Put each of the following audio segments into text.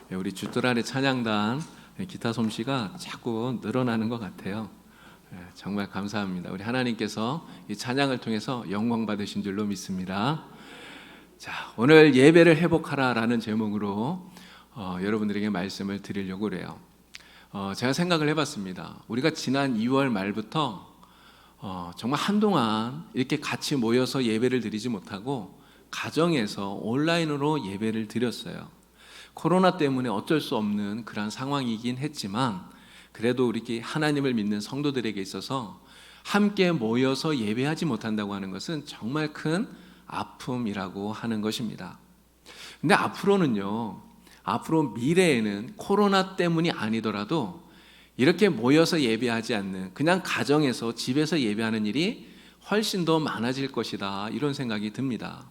우리 주뜰안의 찬양단 기타 솜씨가 자꾸 늘어나는 것 같아요. 정말 감사합니다. 우리 하나님께서 이 찬양을 통해서 영광 받으신 줄로 믿습니다. 자, 오늘 예배를 회복하라라는 제목으로 여러분들에게 말씀을 드리려고 그래요. 제가 생각을 해봤습니다. 우리가 지난 2월 말부터 정말 한동안 이렇게 같이 모여서 예배를 드리지 못하고 가정에서 온라인으로 예배를 드렸어요. 코로나 때문에 어쩔 수 없는 그런 상황이긴 했지만 그래도 우리 하나님을 믿는 성도들에게 있어서 함께 모여서 예배하지 못한다고 하는 것은 정말 큰 아픔이라고 하는 것입니다. 근데 앞으로 미래에는 코로나 때문이 아니더라도 이렇게 모여서 예배하지 않는 그냥 가정에서 집에서 예배하는 일이 훨씬 더 많아질 것이다, 이런 생각이 듭니다.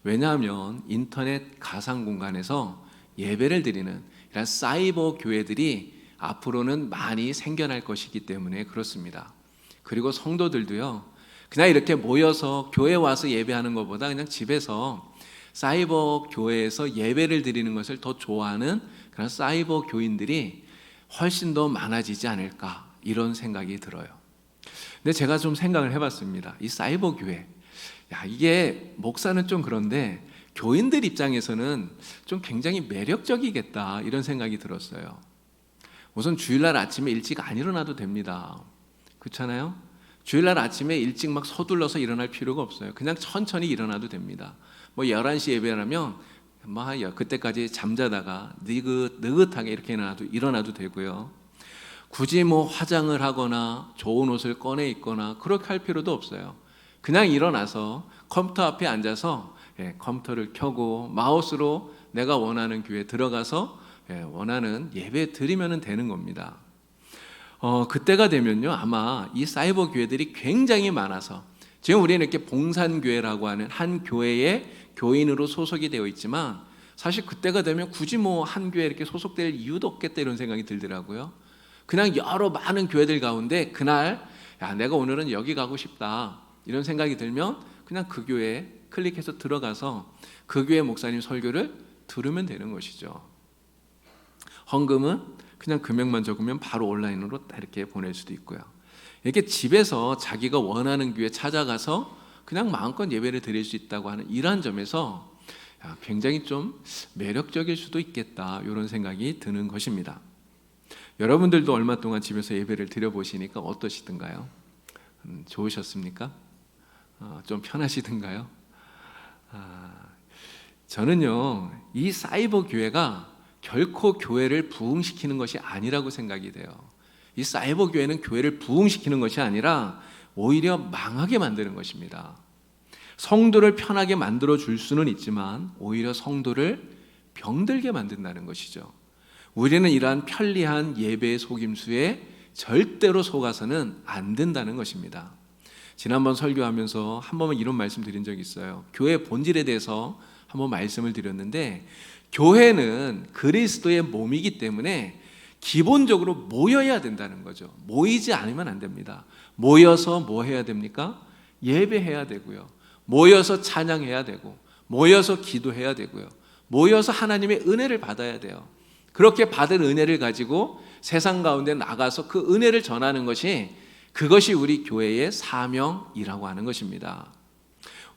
왜냐하면 인터넷 가상 공간에서 예배를 드리는 이런 사이버 교회들이 앞으로는 많이 생겨날 것이기 때문에 그렇습니다. 그리고 성도들도요, 그냥 이렇게 모여서 교회 와서 예배하는 것보다 그냥 집에서 사이버 교회에서 예배를 드리는 것을 더 좋아하는 그런 사이버 교인들이 훨씬 더 많아지지 않을까, 이런 생각이 들어요. 근데 제가 좀 생각을 해봤습니다. 이 사이버 교회, 이게 목사는 좀 그런데 교인들 입장에서는 좀 굉장히 매력적이겠다, 이런 생각이 들었어요. 우선 주일날 아침에 일찍 안 일어나도 됩니다. 그렇잖아요? 주일날 아침에 일찍 막 서둘러서 일어날 필요가 없어요. 그냥 천천히 일어나도 됩니다. 11시 예배라면 그때까지 잠자다가 느긋하게 이렇게 일어나도 되고요. 굳이 화장을 하거나 좋은 옷을 꺼내 입거나 그렇게 할 필요도 없어요. 그냥 일어나서 컴퓨터 앞에 앉아서 컴퓨터를 켜고 마우스로 내가 원하는 교회에 들어가서 원하는 예배 드리면 되는 겁니다. 그때가 되면요, 아마 이 사이버 교회들이 굉장히 많아서, 지금 우리는 이렇게 봉산교회라고 하는 한 교회에 교인으로 소속이 되어 있지만 사실 그때가 되면 굳이 한 교회에 이렇게 소속될 이유도 없겠다, 이런 생각이 들더라고요. 그냥 여러 많은 교회들 가운데 그날 내가 오늘은 여기 가고 싶다, 이런 생각이 들면 그냥 그 교회에 클릭해서 들어가서 그 교회 목사님 설교를 들으면 되는 것이죠. 헌금은 그냥 금액만 적으면 바로 온라인으로 이렇게 보낼 수도 있고요. 이렇게 집에서 자기가 원하는 교회 찾아가서 그냥 마음껏 예배를 드릴 수 있다고 하는 이러한 점에서 굉장히 좀 매력적일 수도 있겠다, 이런 생각이 드는 것입니다. 여러분들도 얼마 동안 집에서 예배를 드려보시니까 어떠시던가요? 좋으셨습니까? 좀 편하시던가요? 저는요, 이 사이버 교회가 결코 교회를 부흥시키는 것이 아니라고 생각이 돼요. 이 사이버 교회는 교회를 부흥시키는 것이 아니라 오히려 망하게 만드는 것입니다. 성도를 편하게 만들어 줄 수는 있지만 오히려 성도를 병들게 만든다는 것이죠. 우리는 이러한 편리한 예배의 속임수에 절대로 속아서는 안 된다는 것입니다. 지난번 설교하면서 한 번은 이런 말씀 드린 적이 있어요. 교회 본질에 대해서 한번 말씀을 드렸는데, 교회는 그리스도의 몸이기 때문에 기본적으로 모여야 된다는 거죠. 모이지 않으면 안 됩니다. 모여서 뭐 해야 됩니까? 예배해야 되고요. 모여서 찬양해야 되고, 모여서 기도해야 되고요. 모여서 하나님의 은혜를 받아야 돼요. 그렇게 받은 은혜를 가지고 세상 가운데 나가서 그 은혜를 전하는 그것이 우리 교회의 사명이라고 하는 것입니다.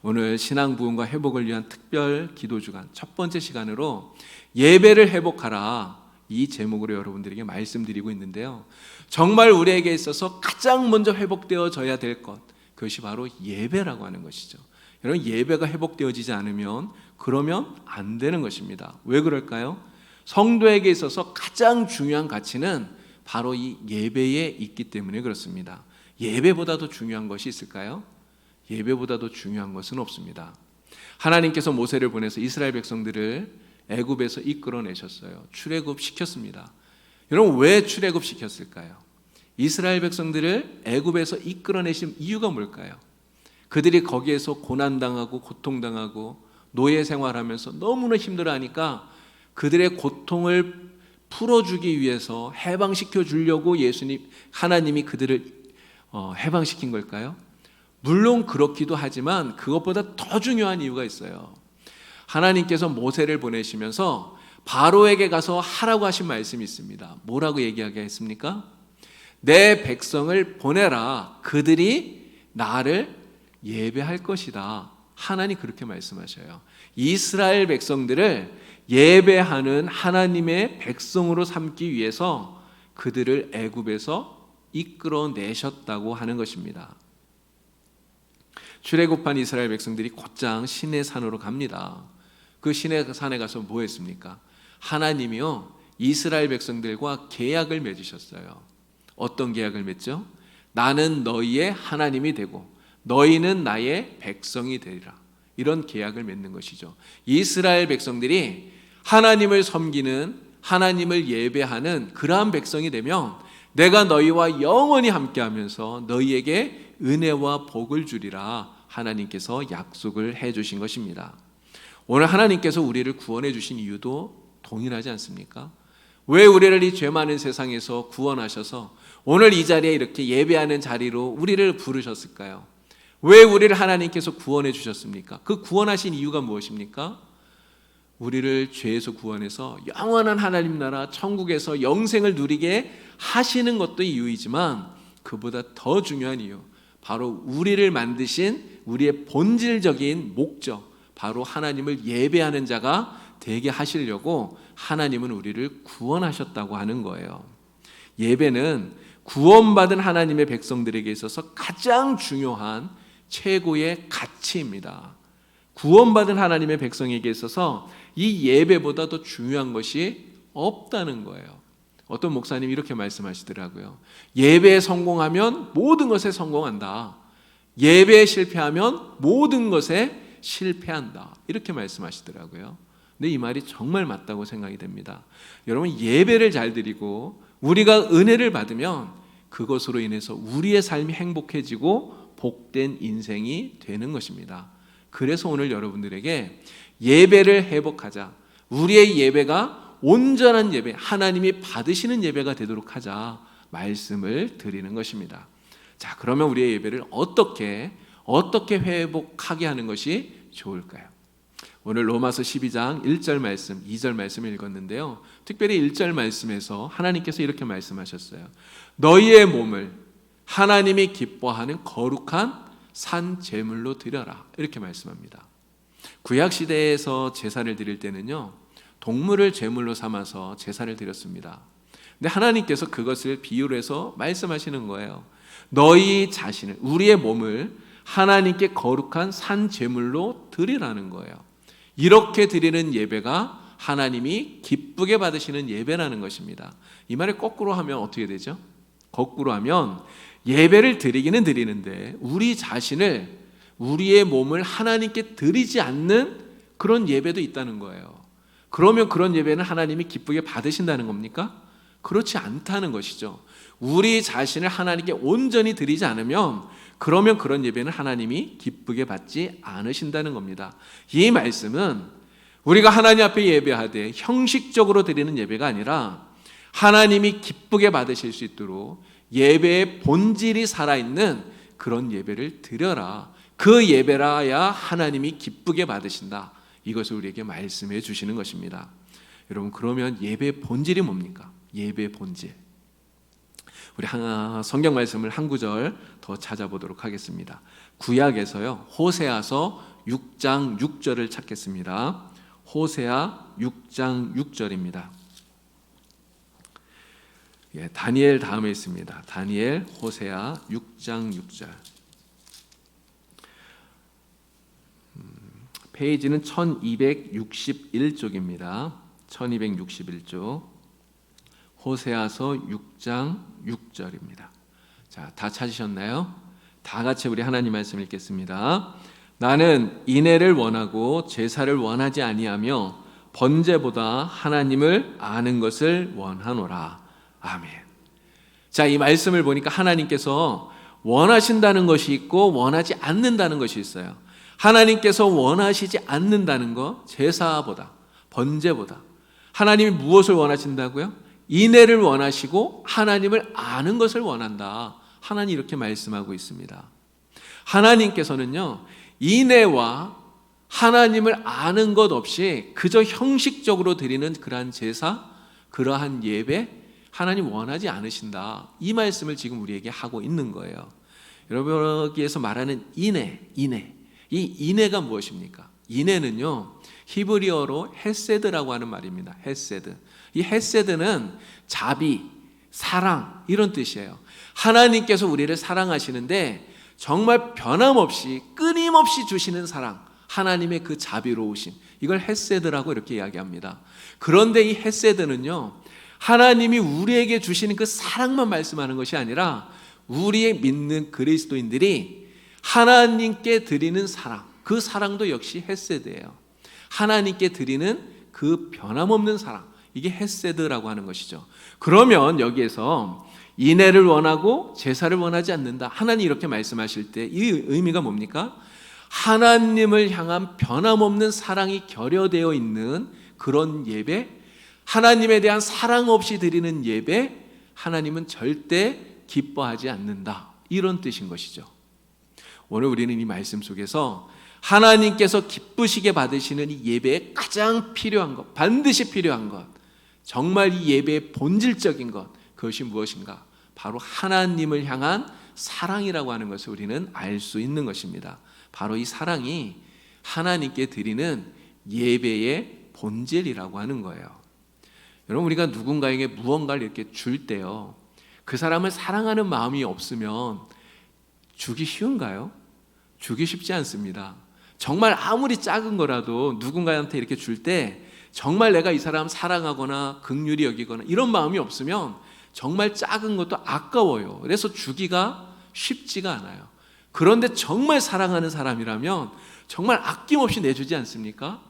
오늘 신앙 부흥과 회복을 위한 특별 기도 주간 첫 번째 시간으로 예배를 회복하라, 이 제목으로 여러분들에게 말씀드리고 있는데요, 정말 우리에게 있어서 가장 먼저 회복되어져야 될 것, 그것이 바로 예배라고 하는 것이죠. 여러분, 예배가 회복되어지지 않으면 그러면 안 되는 것입니다. 왜 그럴까요? 성도에게 있어서 가장 중요한 가치는 바로 이 예배에 있기 때문에 그렇습니다. 예배보다도 중요한 것이 있을까요? 예배보다도 중요한 것은 없습니다. 하나님께서 모세를 보내서 이스라엘 백성들을 애굽에서 이끌어내셨어요. 출애굽 시켰습니다. 여러분, 왜 출애굽 시켰을까요? 이스라엘 백성들을 애굽에서 이끌어내신 이유가 뭘까요? 그들이 거기에서 고난당하고 고통당하고 노예 생활하면서 너무나 힘들어하니까 그들의 고통을 풀어주기 위해서 해방시켜 주려고 하나님이 그들을 해방시킨 걸까요? 물론 그렇기도 하지만 그것보다 더 중요한 이유가 있어요. 하나님께서 모세를 보내시면서 바로에게 가서 하라고 하신 말씀이 있습니다. 뭐라고 얘기하게 했습니까? 내 백성을 보내라. 그들이 나를 예배할 것이다. 하나님 그렇게 말씀하셔요. 이스라엘 백성들을 예배하는 하나님의 백성으로 삼기 위해서 그들을 애굽에서 이끌어내셨다고 하는 것입니다. 출애굽한 이스라엘 백성들이 곧장 시내 산으로 갑니다. 그 시내 산에 가서 뭐 했습니까? 하나님이요 이스라엘 백성들과 계약을 맺으셨어요. 어떤 계약을 맺죠? 나는 너희의 하나님이 되고 너희는 나의 백성이 되리라. 이런 계약을 맺는 것이죠. 이스라엘 백성들이 하나님을 섬기는, 하나님을 예배하는 그러한 백성이 되면 내가 너희와 영원히 함께하면서 너희에게 은혜와 복을 주리라 하나님께서 약속을 해주신 것입니다. 오늘 하나님께서 우리를 구원해 주신 이유도 동일하지 않습니까? 왜 우리를 이 죄 많은 세상에서 구원하셔서 오늘 이 자리에 이렇게 예배하는 자리로 우리를 부르셨을까요? 왜 우리를 하나님께서 구원해 주셨습니까? 그 구원하신 이유가 무엇입니까? 우리를 죄에서 구원해서 영원한 하나님 나라 천국에서 영생을 누리게 하시는 것도 이유이지만 그보다 더 중요한 이유, 바로 우리를 만드신 우리의 본질적인 목적, 바로 하나님을 예배하는 자가 되게 하시려고 하나님은 우리를 구원하셨다고 하는 거예요. 예배는 구원받은 하나님의 백성들에게 있어서 가장 중요한 최고의 가치입니다. 구원받은 하나님의 백성에게 있어서 이 예배보다 더 중요한 것이 없다는 거예요. 어떤 목사님이 이렇게 말씀하시더라고요. 예배에 성공하면 모든 것에 성공한다. 예배에 실패하면 모든 것에 실패한다. 이렇게 말씀하시더라고요. 근데 이 말이 정말 맞다고 생각이 됩니다. 여러분, 예배를 잘 드리고 우리가 은혜를 받으면 그것으로 인해서 우리의 삶이 행복해지고 복된 인생이 되는 것입니다. 그래서 오늘 여러분들에게 예배를 회복하자. 우리의 예배가 온전한 예배, 하나님이 받으시는 예배가 되도록 하자 말씀을 드리는 것입니다. 자, 그러면 우리의 예배를 어떻게 회복하게 하는 것이 좋을까요? 오늘 로마서 12장 1절 말씀, 2절 말씀을 읽었는데요. 특별히 1절 말씀에서 하나님께서 이렇게 말씀하셨어요. 너희의 몸을 하나님이 기뻐하는 거룩한 산 제물로 드려라. 이렇게 말씀합니다. 구약 시대에서 제사를 드릴 때는요, 동물을 제물로 삼아서 제사를 드렸습니다. 근데 하나님께서 그것을 비유로 해서 말씀하시는 거예요. 너희 자신을, 우리의 몸을 하나님께 거룩한 산 제물로 드리라는 거예요. 이렇게 드리는 예배가 하나님이 기쁘게 받으시는 예배라는 것입니다. 이 말을 거꾸로 하면 어떻게 되죠? 거꾸로 하면 예배를 드리기는 드리는데 우리 자신을, 우리의 몸을 하나님께 드리지 않는 그런 예배도 있다는 거예요. 그러면 그런 예배는 하나님이 기쁘게 받으신다는 겁니까? 그렇지 않다는 것이죠. 우리 자신을 하나님께 온전히 드리지 않으면 그러면 그런 예배는 하나님이 기쁘게 받지 않으신다는 겁니다. 이 말씀은 우리가 하나님 앞에 예배하되 형식적으로 드리는 예배가 아니라 하나님이 기쁘게 받으실 수 있도록 예배의 본질이 살아있는 그런 예배를 드려라. 그 예배라야 하나님이 기쁘게 받으신다. 이것을 우리에게 말씀해 주시는 것입니다. 여러분, 그러면 예배의 본질이 뭡니까? 예배의 본질. 우리 성경 말씀을 한 구절 더 찾아보도록 하겠습니다. 구약에서요, 호세아서 6장 6절을 찾겠습니다. 호세아 6장 6절입니다. 예, 다니엘 다음에 있습니다. 다니엘, 호세아 6장 6절. 페이지는 1261쪽입니다. 1261쪽. 호세아서 6장 6절입니다. 자, 다 찾으셨나요? 다 같이 우리 하나님 말씀 읽겠습니다. 나는 인애를 원하고 제사를 원하지 아니하며 번제보다 하나님을 아는 것을 원하노라. 아멘. 자, 이 말씀을 보니까 하나님께서 원하신다는 것이 있고 원하지 않는다는 것이 있어요. 하나님께서 원하시지 않는다는 것, 제사보다, 번제보다 하나님이 무엇을 원하신다고요? 인애를 원하시고 하나님을 아는 것을 원한다. 하나님 이렇게 말씀하고 있습니다. 하나님께서는요, 인애와 하나님을 아는 것 없이 그저 형식적으로 드리는 그러한 제사, 그러한 예배 하나님 원하지 않으신다. 이 말씀을 지금 우리에게 하고 있는 거예요. 여러분, 여기에서 말하는 인애. 이 인애가 무엇입니까? 인애는요, 히브리어로 헤세드라고 하는 말입니다. 헤세드. 이 헤세드는 자비, 사랑 이런 뜻이에요. 하나님께서 우리를 사랑하시는데 정말 변함없이 끊임없이 주시는 사랑, 하나님의 그 자비로우심, 이걸 헤세드라고 이렇게 이야기합니다. 그런데 이 헤세드는요, 하나님이 우리에게 주시는 그 사랑만 말씀하는 것이 아니라 우리의 믿는 그리스도인들이 하나님께 드리는 사랑, 그 사랑도 역시 헤세드예요. 하나님께 드리는 그 변함없는 사랑, 이게 헤세드라고 하는 것이죠. 그러면 여기에서 인애를 원하고 제사를 원하지 않는다, 하나님 이렇게 말씀하실 때 이 의미가 뭡니까? 하나님을 향한 변함없는 사랑이 결여되어 있는 그런 예배, 하나님에 대한 사랑 없이 드리는 예배, 하나님은 절대 기뻐하지 않는다, 이런 뜻인 것이죠. 오늘 우리는 이 말씀 속에서 하나님께서 기쁘시게 받으시는 이 예배에 가장 필요한 것, 반드시 필요한 것, 정말 이 예배의 본질적인 것, 그것이 무엇인가? 바로 하나님을 향한 사랑이라고 하는 것을 우리는 알 수 있는 것입니다. 바로 이 사랑이 하나님께 드리는 예배의 본질이라고 하는 거예요. 여러분, 우리가 누군가에게 무언가를 이렇게 줄 때요, 그 사람을 사랑하는 마음이 없으면 주기 쉬운가요? 주기 쉽지 않습니다. 정말 아무리 작은 거라도 누군가한테 이렇게 줄 때 정말 내가 이 사람 사랑하거나 긍휼히 여기거나 이런 마음이 없으면 정말 작은 것도 아까워요. 그래서 주기가 쉽지가 않아요. 그런데 정말 사랑하는 사람이라면 정말 아낌없이 내주지 않습니까?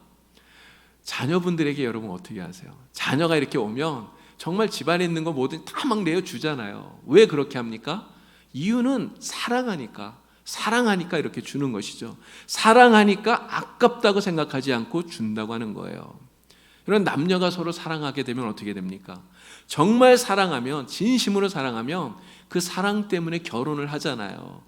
자녀분들에게 여러분 어떻게 하세요? 자녀가 이렇게 오면 정말 집안에 있는 거 뭐든 다 막 내어주잖아요. 왜 그렇게 합니까? 이유는 사랑하니까 이렇게 주는 것이죠. 사랑하니까 아깝다고 생각하지 않고 준다고 하는 거예요. 그런 남녀가 서로 사랑하게 되면 어떻게 됩니까? 정말 사랑하면, 진심으로 사랑하면 그 사랑 때문에 결혼을 하잖아요.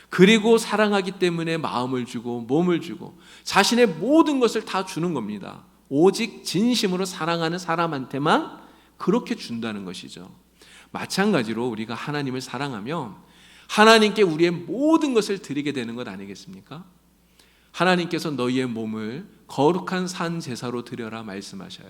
그리고 사랑하기 때문에 마음을 주고 몸을 주고 자신의 모든 것을 다 주는 겁니다. 오직 진심으로 사랑하는 사람한테만 그렇게 준다는 것이죠. 마찬가지로 우리가 하나님을 사랑하면 하나님께 우리의 모든 것을 드리게 되는 것 아니겠습니까? 하나님께서 너희의 몸을 거룩한 산 제사로 드려라 말씀하셔요.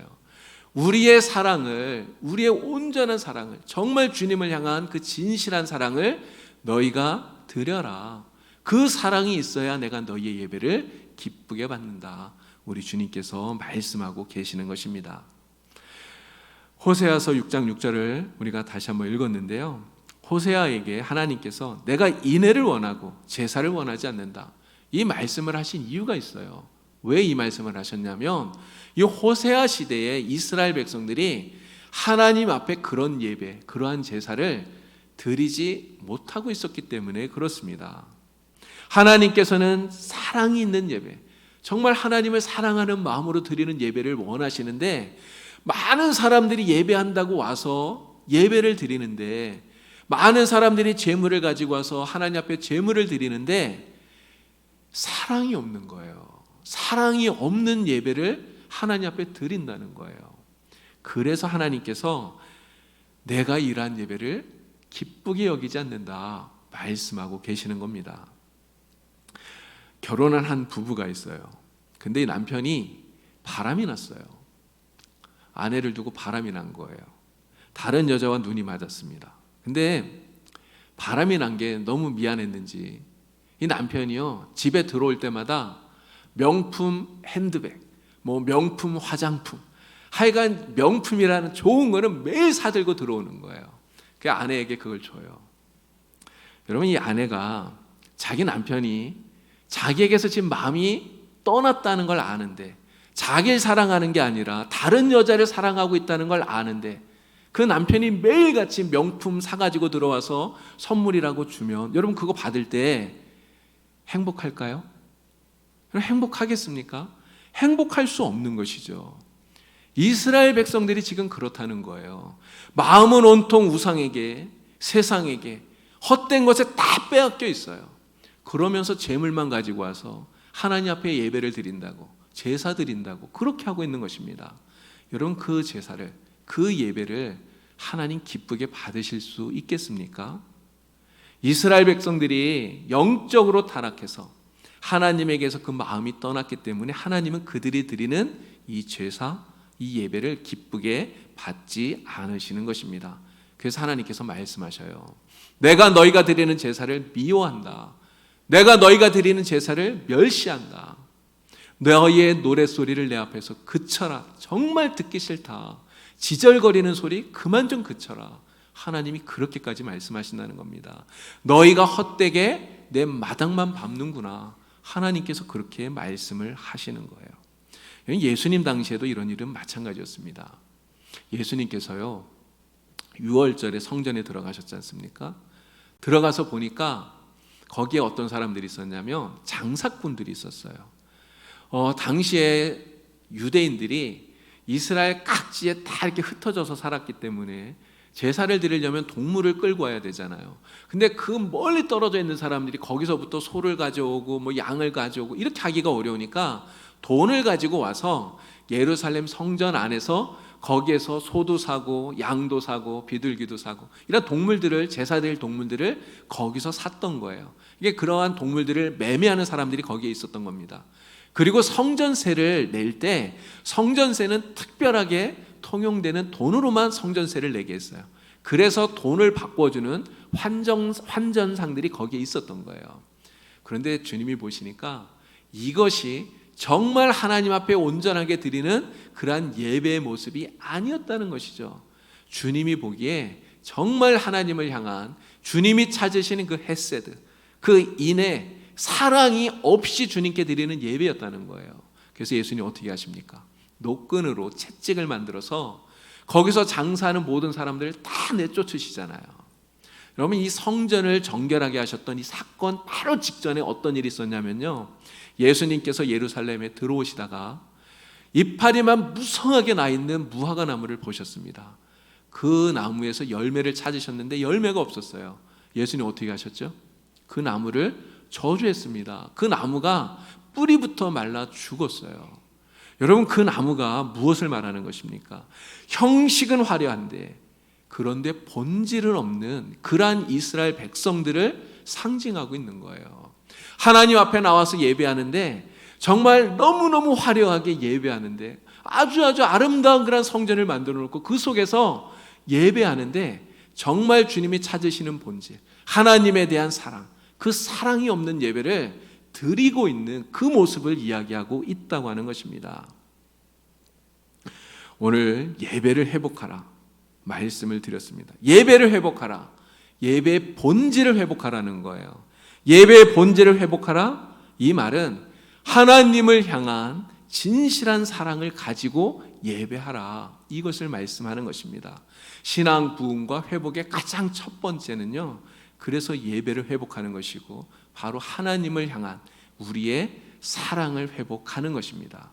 우리의 사랑을, 우리의 온전한 사랑을, 정말 주님을 향한 그 진실한 사랑을 너희가 드려라. 그 사랑이 있어야 내가 너희의 예배를 기쁘게 받는다, 우리 주님께서 말씀하고 계시는 것입니다. 호세아서 6장 6절을 우리가 다시 한번 읽었는데요, 호세아에게 하나님께서 내가 인애를 원하고 제사를 원하지 않는다, 이 말씀을 하신 이유가 있어요. 왜 이 말씀을 하셨냐면, 이 호세아 시대에 이스라엘 백성들이 하나님 앞에 그런 예배, 그러한 제사를 드리지 못하고 있었기 때문에 그렇습니다. 하나님께서는 사랑이 있는 예배, 정말 하나님을 사랑하는 마음으로 드리는 예배를 원하시는데, 많은 사람들이 예배한다고 와서 예배를 드리는데, 많은 사람들이 제물을 가지고 와서 하나님 앞에 제물을 드리는데 사랑이 없는 거예요. 사랑이 없는 예배를 하나님 앞에 드린다는 거예요. 그래서 하나님께서 내가 이러한 예배를 기쁘게 여기지 않는다 말씀하고 계시는 겁니다. 결혼한 한 부부가 있어요. 근데 이 남편이 바람이 났어요. 아내를 두고 바람이 난 거예요. 다른 여자와 눈이 맞았습니다. 근데 바람이 난 게 너무 미안했는지 이 남편이요, 집에 들어올 때마다 명품 핸드백, 뭐 명품 화장품, 하여간 명품이라는 좋은 거는 매일 사들고 들어오는 거예요. 그 아내에게 그걸 줘요. 여러분, 이 아내가 자기 남편이 자기에게서 지금 마음이 떠났다는 걸 아는데, 자기를 사랑하는 게 아니라 다른 여자를 사랑하고 있다는 걸 아는데, 그 남편이 매일같이 명품 사가지고 들어와서 선물이라고 주면 여러분 그거 받을 때 행복할까요? 행복하겠습니까? 행복할 수 없는 것이죠. 이스라엘 백성들이 지금 그렇다는 거예요. 마음은 온통 우상에게, 세상에게, 헛된 것에 다 빼앗겨 있어요. 그러면서 재물만 가지고 와서 하나님 앞에 예배를 드린다고, 제사 드린다고 그렇게 하고 있는 것입니다. 여러분, 그 제사를, 그 예배를 하나님 기쁘게 받으실 수 있겠습니까? 이스라엘 백성들이 영적으로 타락해서 하나님에게서 그 마음이 떠났기 때문에 하나님은 그들이 드리는 이 제사, 이 예배를 기쁘게 받지 않으시는 것입니다. 그래서 하나님께서 말씀하셔요. 내가 너희가 드리는 제사를 미워한다. 내가 너희가 드리는 제사를 멸시한다. 너희의 노랫소리를 내 앞에서 그쳐라. 정말 듣기 싫다. 지절거리는 소리 그만 좀 그쳐라. 하나님이 그렇게까지 말씀하신다는 겁니다. 너희가 헛되게 내 마당만 밟는구나. 하나님께서 그렇게 말씀을 하시는 거예요. 예수님 당시에도 이런 일은 마찬가지였습니다. 예수님께서요, 6월절에 성전에 들어가셨지 않습니까? 들어가서 보니까 거기에 어떤 사람들이 있었냐면 장사꾼들이 있었어요. 당시에 유대인들이 이스라엘 각지에 다 이렇게 흩어져서 살았기 때문에 제사를 드리려면 동물을 끌고 와야 되잖아요. 근데 그 멀리 떨어져 있는 사람들이 거기서부터 소를 가져오고 뭐 양을 가져오고 이렇게 하기가 어려우니까 돈을 가지고 와서 예루살렘 성전 안에서 거기에서 소도 사고 양도 사고 비둘기도 사고 이런 동물들을, 제사 드릴 동물들을 거기서 샀던 거예요. 이게 그러한 동물들을 매매하는 사람들이 거기에 있었던 겁니다. 그리고 성전세를 낼 때 성전세는 특별하게 통용되는 돈으로만 성전세를 내게 했어요. 그래서 돈을 바꿔주는 환전상들이 거기에 있었던 거예요. 그런데 주님이 보시니까 이것이 정말 하나님 앞에 온전하게 드리는 그러한 예배의 모습이 아니었다는 것이죠. 주님이 보기에 정말 하나님을 향한 주님이 찾으시는 그 헤세드, 그 인애, 사랑이 없이 주님께 드리는 예배였다는 거예요. 그래서 예수님 어떻게 하십니까? 노끈으로 채찍을 만들어서 거기서 장사하는 모든 사람들을 다 내쫓으시잖아요. 여러분, 이 성전을 정결하게 하셨던 이 사건 바로 직전에 어떤 일이 있었냐면요, 예수님께서 예루살렘에 들어오시다가 이파리만 무성하게 나 있는 무화과 나무를 보셨습니다. 그 나무에서 열매를 찾으셨는데 열매가 없었어요. 예수님 어떻게 하셨죠? 그 나무를 저주했습니다. 그 나무가 뿌리부터 말라 죽었어요. 여러분, 그 나무가 무엇을 말하는 것입니까? 형식은 화려한데 그런데 본질은 없는 그러한 이스라엘 백성들을 상징하고 있는 거예요. 하나님 앞에 나와서 예배하는데 정말 너무너무 화려하게 예배하는데 아주 아름다운 그런 성전을 만들어 놓고 그 속에서 예배하는데 정말 주님이 찾으시는 본질, 하나님에 대한 사랑, 그 사랑이 없는 예배를 드리고 있는 그 모습을 이야기하고 있다고 하는 것입니다. 오늘 예배를 회복하라 말씀을 드렸습니다. 예배를 회복하라, 예배의 본질을 회복하라는 거예요. 예배의 본질을 회복하라, 이 말은 하나님을 향한 진실한 사랑을 가지고 예배하라, 이것을 말씀하는 것입니다. 신앙 부흥과 회복의 가장 첫 번째는요, 그래서 예배를 회복하는 것이고 바로 하나님을 향한 우리의 사랑을 회복하는 것입니다.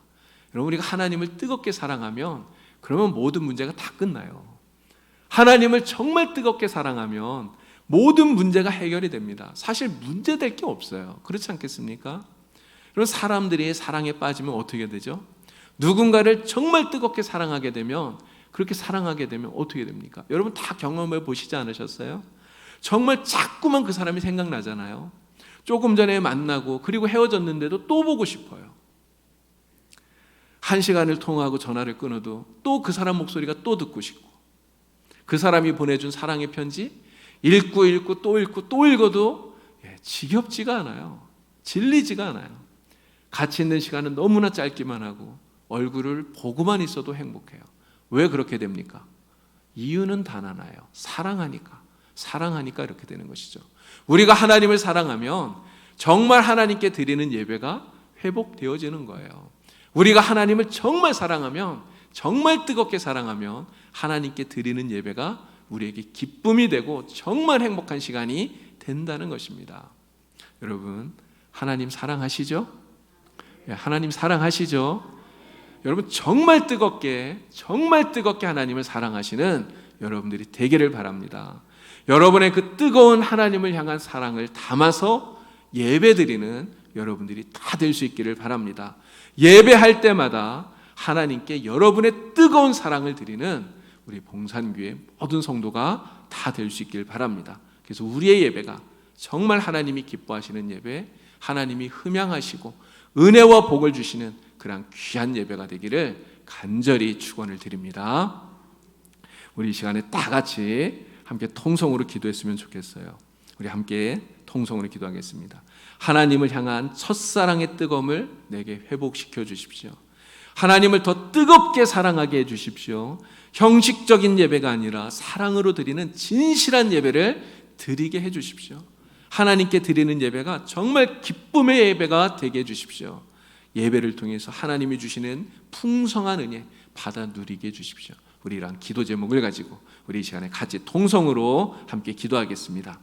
여러분, 우리가 하나님을 뜨겁게 사랑하면 그러면 모든 문제가 다 끝나요. 하나님을 정말 뜨겁게 사랑하면 모든 문제가 해결이 됩니다. 사실 문제될 게 없어요. 그렇지 않겠습니까? 그런 사람들이 사랑에 빠지면 어떻게 되죠? 누군가를 정말 뜨겁게 사랑하게 되면, 그렇게 사랑하게 되면 어떻게 됩니까? 여러분 다 경험해 보시지 않으셨어요? 정말 자꾸만 그 사람이 생각나잖아요. 조금 전에 만나고 그리고 헤어졌는데도 또 보고 싶어요. 1시간을 통화하고 전화를 끊어도 또 그 사람 목소리가 또 듣고 싶고, 그 사람이 보내준 사랑의 편지 읽고 또 읽고 또 읽어도 지겹지가 않아요. 질리지가 않아요. 같이 있는 시간은 너무나 짧기만 하고 얼굴을 보고만 있어도 행복해요. 왜 그렇게 됩니까? 이유는 단 하나예요. 사랑하니까 이렇게 되는 것이죠. 우리가 하나님을 사랑하면 정말 하나님께 드리는 예배가 회복되어지는 거예요. 우리가 하나님을 정말 사랑하면, 정말 뜨겁게 사랑하면 하나님께 드리는 예배가 우리에게 기쁨이 되고 정말 행복한 시간이 된다는 것입니다. 여러분, 하나님 사랑하시죠? 하나님 사랑하시죠? 여러분, 정말 뜨겁게 하나님을 사랑하시는 여러분들이 되기를 바랍니다. 여러분의 그 뜨거운 하나님을 향한 사랑을 담아서 예배드리는 여러분들이 다 될 수 있기를 바랍니다. 예배할 때마다 하나님께 여러분의 뜨거운 사랑을 드리는 우리 봉산교회 모든 성도가 다 될 수 있기를 바랍니다. 그래서 우리의 예배가 정말 하나님이 기뻐하시는 예배, 하나님이 흠양하시고 은혜와 복을 주시는 그런 귀한 예배가 되기를 간절히 축원을 드립니다. 우리 이 시간에 다 같이 함께 통성으로 기도했으면 좋겠어요. 우리 함께 통성으로 기도하겠습니다. 하나님을 향한 첫사랑의 뜨거움을 내게 회복시켜 주십시오. 하나님을 더 뜨겁게 사랑하게 해 주십시오. 형식적인 예배가 아니라 사랑으로 드리는 진실한 예배를 드리게 해 주십시오. 하나님께 드리는 예배가 정말 기쁨의 예배가 되게 해 주십시오. 예배를 통해서 하나님이 주시는 풍성한 은혜 받아 누리게 해 주십시오. 우리 이러한 기도 제목을 가지고 우리 이 시간에 같이 통성으로 함께 기도하겠습니다.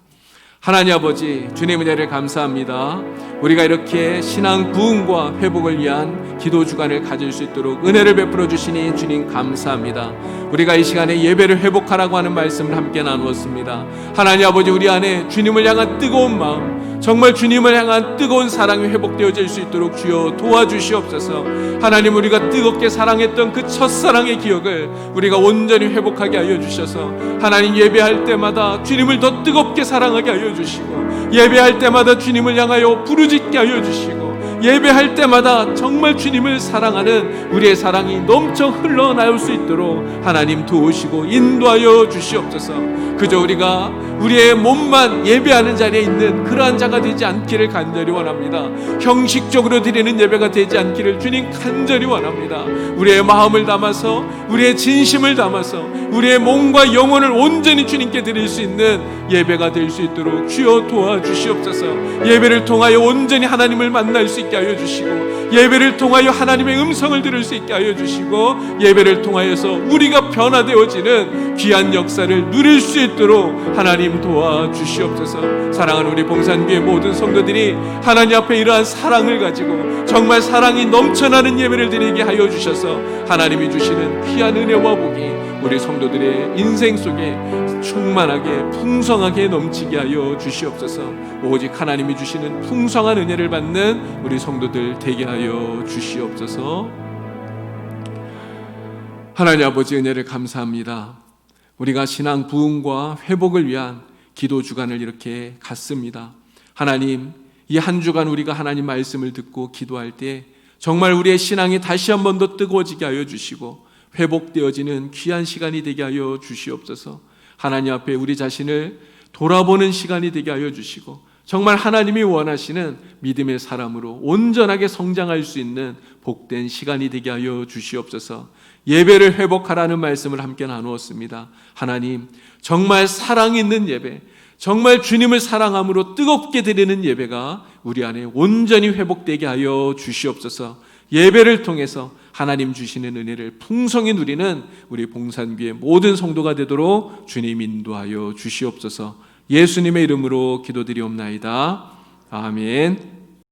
하나님 아버지, 주님의 은혜를 감사합니다. 우리가 이렇게 신앙 부흥과 회복을 위한 기도 주간을 가질 수 있도록 은혜를 베풀어 주시니 주님 감사합니다. 우리가 이 시간에 예배를 회복하라고 하는 말씀을 함께 나누었습니다. 하나님 아버지, 우리 안에 주님을 향한 뜨거운 마음, 정말 주님을 향한 뜨거운 사랑이 회복되어질 수 있도록 주여 도와주시옵소서. 하나님, 우리가 뜨겁게 사랑했던 그 첫사랑의 기억을 우리가 온전히 회복하게 하여 주셔서 하나님, 예배할 때마다 주님을 더 뜨겁게 사랑하게 하여 주시고, 예배할 때마다 주님을 향하여 부르짖게 하여 주시고, 예배할 때마다 정말 주님을 사랑하는 우리의 사랑이 넘쳐 흘러나올 수 있도록 하나님 도우시고 인도하여 주시옵소서. 그저 우리가 우리의 몸만 예배하는 자리에 있는 그러한 자가 되지 않기를 간절히 원합니다. 형식적으로 드리는 예배가 되지 않기를 주님 간절히 원합니다. 우리의 마음을 담아서, 우리의 진심을 담아서, 우리의 몸과 영혼을 온전히 주님께 드릴 수 있는 예배가 될 수 있도록 주여 도와주시옵소서. 예배를 통하여 온전히 하나님을 만날 수 있게 하여 주시고, 예배를 통하여 하나님의 음성을 들을 수 있게 하여 주시고, 예배를 통하여서 우리가 변화되어지는 귀한 역사를 누릴 수 있도록 하나님 도와주시옵소서. 사랑하는 우리 봉산교회 모든 성도들이 하나님 앞에 이러한 사랑을 가지고 정말 사랑이 넘쳐나는 예배를 드리게 하여 주셔서 하나님이 주시는 귀한 은혜와 복이 우리 성도들의 인생 속에 충만하게 풍성하게 넘치게 하여 주시옵소서. 오직 하나님이 주시는 풍성한 은혜를 받는 우리 성도들 되게 하여 주시옵소서. 하나님 아버지, 은혜를 감사합니다. 우리가 신앙 부흥과 회복을 위한 기도 주간을 이렇게 갖습니다. 하나님, 이 한 주간 우리가 하나님 말씀을 듣고 기도할 때 정말 우리의 신앙이 다시 한 번 더 뜨거워지게 하여 주시고 회복되어지는 귀한 시간이 되게 하여 주시옵소서. 하나님 앞에 우리 자신을 돌아보는 시간이 되게 하여 주시고 정말 하나님이 원하시는 믿음의 사람으로 온전하게 성장할 수 있는 복된 시간이 되게 하여 주시옵소서. 예배를 회복하라는 말씀을 함께 나누었습니다. 하나님, 정말 사랑 있는 예배, 정말 주님을 사랑함으로 뜨겁게 드리는 예배가 우리 안에 온전히 회복되게 하여 주시옵소서. 예배를 통해서 하나님 주시는 은혜를 풍성히 누리는 우리 봉산교회 모든 성도가 되도록 주님 인도하여 주시옵소서. 예수님의 이름으로 기도드리옵나이다. 아멘.